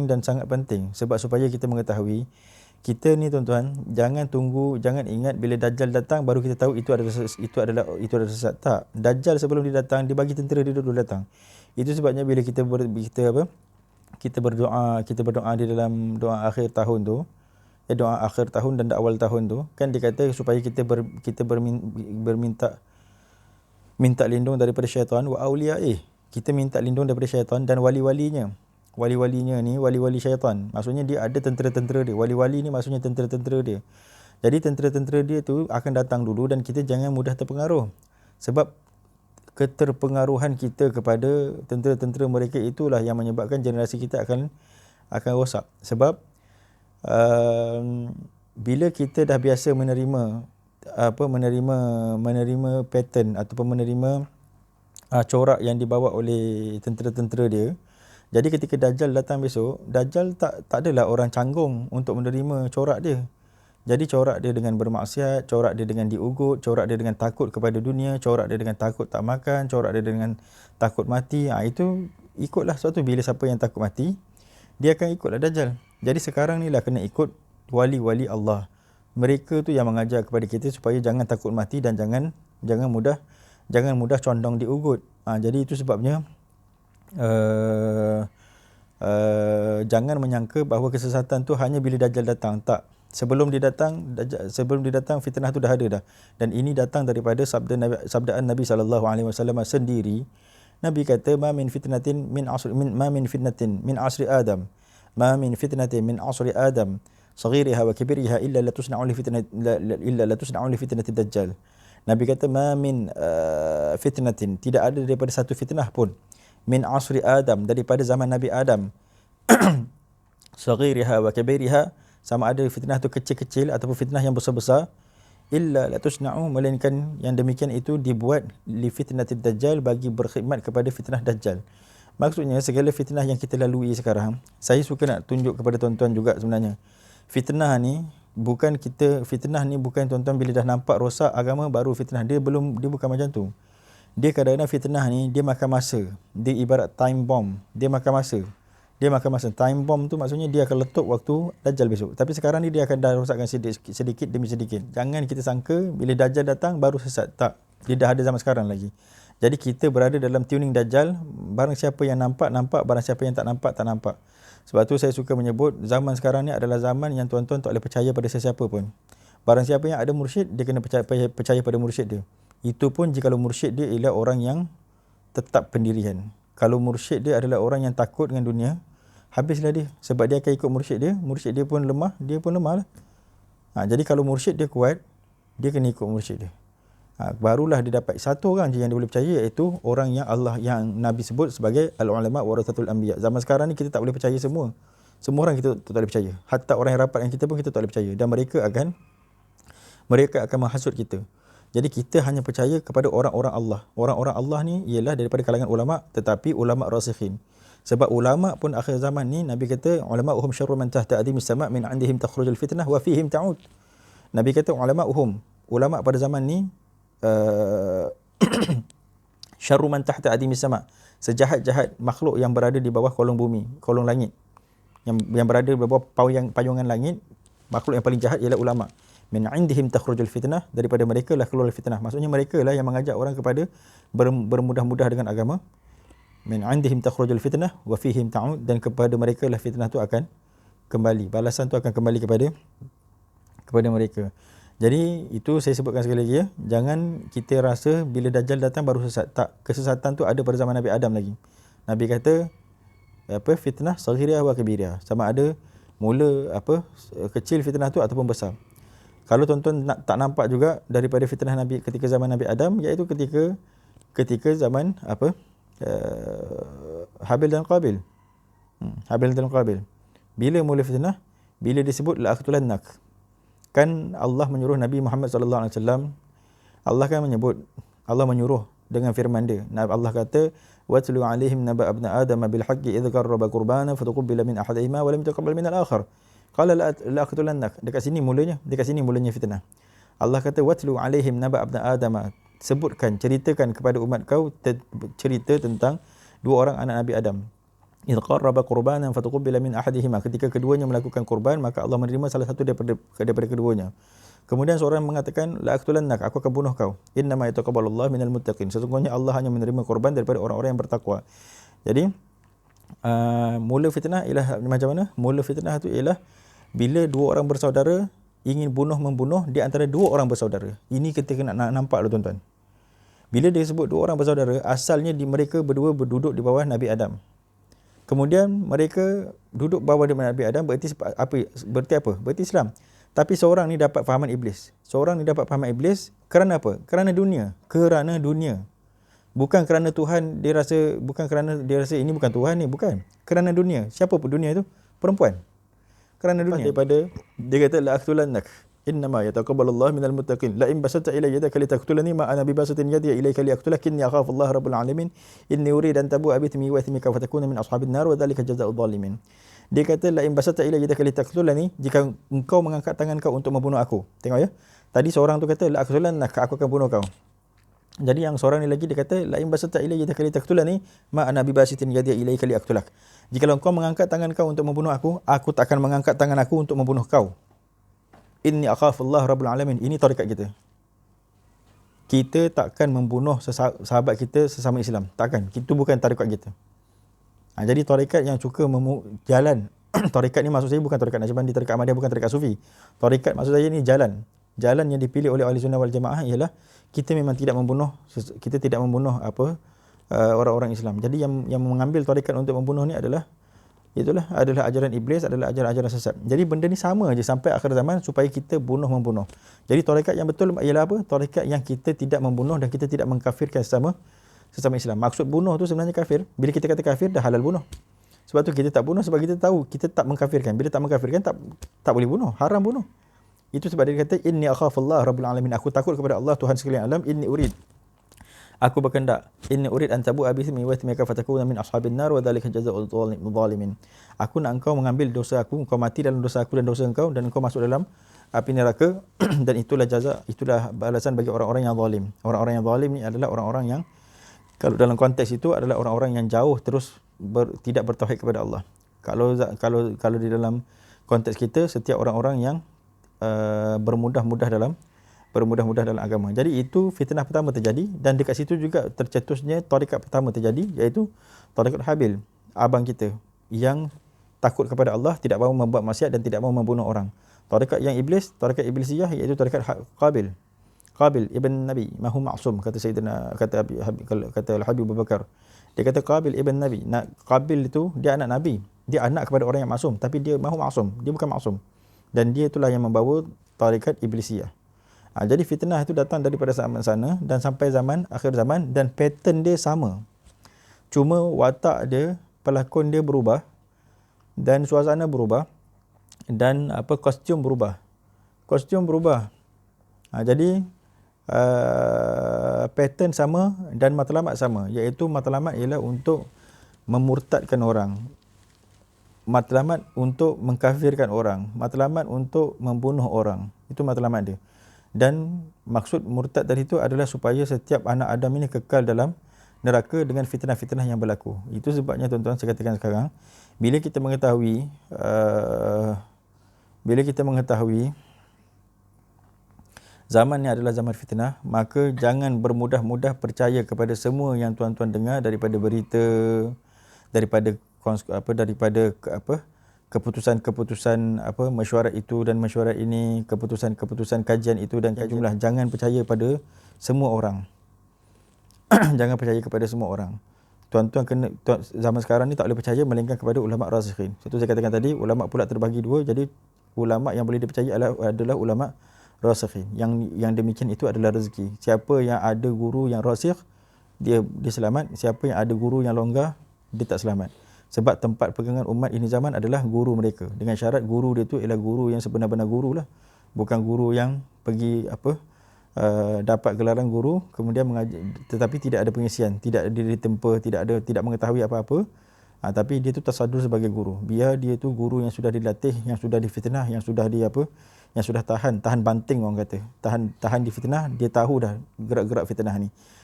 dan sangat penting sebab supaya kita mengetahui kita ni tuan-tuan jangan ingat bila Dajjal datang baru kita tahu itu adalah sesat. Tak. Dajjal sebelum dia datang dia bagi tentera dia dulu datang. Itu sebabnya bila kita berdoa di dalam doa akhir tahun tu, doa akhir tahun dan awal tahun tu kan dia kata supaya kita minta lindung daripada syaitan wa auliyaih. Kita minta lindung daripada syaitan dan wali-walinya. Wali-walinya ni wali-wali syaitan. Maksudnya dia ada tentera-tentera dia. Wali-wali ni maksudnya tentera-tentera dia. Jadi tentera-tentera dia tu akan datang dulu dan kita jangan mudah terpengaruh. Sebab keterpengaruhan kita kepada tentera-tentera mereka itulah yang menyebabkan generasi kita akan rosak. Sebab bila kita dah biasa menerima pattern ataupun menerima corak yang dibawa oleh tentera-tentera dia. Jadi ketika Dajjal datang besok, Dajjal tak adalah orang canggung untuk menerima corak dia. Jadi corak dia dengan bermaksiat, corak dia dengan diugut, corak dia dengan takut kepada dunia, corak dia dengan takut tak makan, corak dia dengan takut mati. Itu ikutlah suatu bila siapa yang takut mati, dia akan ikutlah Dajjal. Jadi sekarang ni lah kena ikut wali-wali Allah. Mereka tu yang mengajar kepada kita supaya jangan takut mati dan jangan mudah condong diugut. Jadi itu sebabnya jangan menyangka bahawa kesesatan tu hanya bila Dajjal datang. Tak. Sebelum dia datang fitnah tu dah ada dah. Dan ini datang daripada sabdaan Nabi SAW sendiri. Nabi kata ma min fitnatin min asri Adam. Ma min fitnatin min asri Adam saghiriha wa kibiriha illa la tusna'u li fitnati Dajjal. Nabi kata ma min fitnatin, tidak ada daripada satu fitnah pun min asri Adam, daripada zaman Nabi Adam, saghiriha wa kabiriha, sama ada fitnah tu kecil-kecil ataupun fitnah yang besar-besar, illa la tusna'u, melainkan yang demikian itu dibuat li fitnatid Dajjal, bagi berkhidmat kepada fitnah Dajjal. Maksudnya segala fitnah yang kita lalui sekarang, saya suka nak tunjuk kepada tuan-tuan juga sebenarnya. Fitnah ni bukan tuan-tuan bila dah nampak rosak agama baru fitnah. Dia bukan macam tu. Dia kadang-kadang fitnah ni dia makan masa. Dia ibarat time bomb. Dia makan masa. Time bomb tu maksudnya dia akan letup waktu Dajjal besok. Tapi sekarang ni dia akan dah rosakkan sedikit demi sedikit. Jangan kita sangka bila Dajjal datang baru sesat. Tak. Dia dah ada zaman sekarang lagi. Jadi kita berada dalam tuning Dajjal. Barang siapa yang nampak, barang siapa yang tak nampak. Sebab tu saya suka menyebut zaman sekarang ni adalah zaman yang tuan-tuan tak boleh percaya pada sesiapa pun. Barang siapa yang ada mursyid, dia kena percaya pada mursyid dia. Itu pun jika mursyid dia ialah orang yang tetap pendirian. Kalau mursyid dia adalah orang yang takut dengan dunia, habislah dia. Sebab dia akan ikut mursyid dia pun lemah, dia pun lemah lah. Jadi kalau mursyid dia kuat, dia kena ikut mursyid dia. Barulah dia dapat satu orang je yang dia boleh percaya, iaitu orang yang Nabi sebut sebagai al-ulama warathatul anbiya. Zaman sekarang ni kita tak boleh percaya semua. Semua orang kita tak boleh percaya. Hatta orang yang rapat dengan kita pun kita tak boleh percaya, dan mereka akan menghasut kita. Jadi kita hanya percaya kepada orang-orang Allah. Orang-orang Allah ni ialah daripada kalangan ulama, tetapi ulama rasikhin. Sebab ulama pun akhir zaman ni Nabi kata ulama'uhum syarru man tahta adimis sama' min 'indihim takhrujul fitnah wa fihim ta'ud. Nabi kata ulama pada zaman ni syarru man tahta adimis sama', sejahat-jahat makhluk yang berada di bawah kolong bumi, kolong langit. Yang berada di bawah payungan langit, makhluk yang paling jahat ialah ulama. Min 'indihim takhrujul fitnah, daripada mereka lah keluar fitnah. Maksudnya mereka lah yang mengajak orang kepada bermudah-mudah dengan agama. Min 'indihim takhrujul fitnah wa fihim ta'ud, dan kepada mereka lah fitnah tu akan kembali. Balasan tu akan kembali kepada mereka. Jadi itu saya sebutkan sekali lagi ya. Jangan kita rasa bila Dajjal datang baru sesat. Tak, kesesatan tu ada pada zaman Nabi Adam lagi. Nabi kata fitnah saghirah wa kabirah, sama ada mula kecil fitnah tu ataupun besar. Kalau tuan-tuan tak nampak juga daripada fitnah Nabi ketika zaman Nabi Adam, iaitu ketika zaman Habil dan Qabil. Bila mula fitnah? Bila disebut la aqtulannak. Kan Allah menyuruh Nabi Muhammad sallallahu alaihi wasallam, Allah menyuruh dengan firman dia. Allah kata watlu alaihim naba abna adam bil haqqi idh qarraba qurbana fatuqbila min ahadihima wa lam yataqabbal min al-akhar. Qala la aqtulannak. Dekat sini mulanya fitnah. Allah kata watlu alaihim naba abna adam, ceritakan kepada umat kau cerita tentang dua orang anak Nabi Adam. idh qarraba qurbanan fatuqbila min ahadihima, ketika keduanya melakukan kurban maka Allah menerima salah satu daripada keduanya. Kemudian seorang mengatakan la aqtulannak, aku akan bunuh kau. Innama yataqabbalullahu minal muttaqin, sesungguhnya Allah hanya menerima kurban daripada orang-orang yang bertakwa. Jadi mula fitnah ialah macam mana? Mula fitnah itu ialah bila dua orang bersaudara ingin membunuh di antara dua orang bersaudara. Ini kita kena nampak loh tuan-tuan. Bila dia sebut dua orang bersaudara, asalnya mereka berdua berduduk di bawah Nabi Adam. Kemudian mereka duduk bawah Nabi Adam, berarti apa? Berarti Islam. Tapi seorang ni dapat fahaman iblis. Seorang ni dapat fahaman iblis kerana apa? Kerana dunia. Kerana dunia. Bukan kerana Tuhan dia rasa, ini bukan Tuhan ni, bukan. Kerana dunia. Siapa pun dunia itu? Perempuan. Kerana dunia. Daripada dia kata la aqtulannak. Innama yataqabbalullahu minal muttaqin. La in basatta ilayya yadaka litaqtulani ma ana bibasatin yadi ilayka liaqtulak inni akhafu Allah rabbul alamin inni urid an tabu'a bi ithmi wa ithmika fatakuna min ashabin nar wa dhalika jazaa'ul zalimin. Dia kata la in basatta ilayya yadaka litaqtulani, jika engkau mengangkat tangan kau untuk membunuh aku. Tengok ya. Tadi seorang tu kata la aqtulannak, aku akan bunuh kau. Jadi yang seorang ni lagi dia kata la in basatta ilayya yadaka litaqtulani ma ana bibasitin yadi ilayka liaqtulak. Jika engkau mengangkat tangan kau untuk membunuh aku tak akan mengangkat tangan aku untuk membunuh kau. Inni akhafullah rabbul alamin. Ini tarikat kita. Kita takkan membunuh sahabat kita sesama Islam. Takkan. Itu bukan tarikat kita. Jadi tarikat yang suka jalan. Tarikat ni maksud saya bukan tarikat Naqsybandi, tarikat Ahmadiyah, bukan tarikat Sufi. Tarikat maksud saya ni jalan. Jalan yang dipilih oleh Ahli Sunnah wal Jamaah ialah kita memang tidak membunuh orang-orang Islam. Jadi yang mengambil tarikat untuk membunuh ni adalah ajaran iblis, adalah ajaran sesat. Jadi benda ni sama je sampai akhir zaman supaya kita membunuh. Jadi tarekat yang betul ialah apa? Tarekat yang kita tidak membunuh dan kita tidak mengkafirkan sesama Islam. Maksud bunuh tu sebenarnya kafir. Bila kita kata kafir dah halal bunuh. Sebab tu kita tak bunuh sebab kita tahu kita tak mengkafirkan. Bila tak mengkafirkan tak boleh bunuh, haram bunuh. Itu sebab dia kata inni akhafullah rabbul alamin. Aku takut kepada Allah Tuhan sekalian alam. Inni urid, aku berkehendak, inni urid an tabu'a bi ithmi wa ithmika fatakuna min ashabin nar wa dhalika jazaa'ul zalimin. Aku nak engkau mengambil dosa aku, engkau mati dalam dosa aku dan dosa engkau, dan engkau masuk dalam api neraka dan itulah balasan bagi orang-orang yang zalim. Orang-orang yang zalim ni adalah orang-orang yang kalau dalam konteks itu adalah orang-orang yang jauh terus tidak bertauhid kepada Allah. Kalau di dalam konteks kita, setiap orang-orang yang bermudah-mudah dalam agama. Jadi itu fitnah pertama terjadi dan dekat situ juga tercetusnya tarikat pertama terjadi, iaitu tarikat Habil, abang kita yang takut kepada Allah, tidak mahu membuat maksiat dan tidak mahu membunuh orang. Tarikat yang iblis, tarikat iblisiyah, iaitu tarikat Qabil ibn Nabi, mahu maksum, kata Al-Habib Abu Bakar. Dia kata Qabil ibn Nabi. Qabil itu dia anak Nabi, dia anak kepada orang yang maksum, tapi dia mahu maksum, dia bukan maksum. Dan dia itulah yang membawa tarikat iblisiyah. Jadi fitnah itu datang daripada zaman sana dan sampai akhir zaman, dan pattern dia sama. Cuma watak dia, pelakon dia berubah dan suasana berubah dan kostum berubah. Jadi pattern sama dan matlamat sama, iaitu matlamat ialah untuk memurtadkan orang, matlamat untuk mengkafirkan orang, matlamat untuk membunuh orang. Itu matlamat dia. Dan maksud murtad tadi itu adalah supaya setiap anak Adam ini kekal dalam neraka dengan fitnah-fitnah yang berlaku. Itu sebabnya tuan-tuan saya katakan sekarang, bila kita mengetahui zaman ni adalah zaman fitnah, maka jangan bermudah-mudah percaya kepada semua yang tuan-tuan dengar daripada berita, daripada keputusan mesyuarat itu dan mesyuarat ini, keputusan kajian itu dan jumlah. Jangan percaya pada semua orang. Jangan percaya kepada semua orang. Tuan-tuan zaman sekarang ni tak boleh percaya melainkan kepada ulama rasikhin. Itu saya katakan tadi, ulama pula terbagi dua. Jadi ulama yang boleh dipercayai adalah ulama rasikhin. Yang demikian itu adalah rezeki. Siapa yang ada guru yang rasikh, dia selamat. Siapa yang ada guru yang longgar, dia tak selamat. Sebab tempat pegangan umat ini zaman adalah guru mereka. Dengan syarat guru dia tu ialah guru yang sebenar-benar guru lah. Bukan guru yang pergi dapat gelaran guru kemudian mengajar, tetapi tidak ada pengisian, tidak ditempa, tidak mengetahui apa-apa. Tapi dia tu tasadur sebagai guru. Biar dia tu guru yang sudah dilatih, yang sudah difitnah, yang sudah tahan banting orang kata. Tahan difitnah, dia tahu dah gerak-gerak fitnah ni.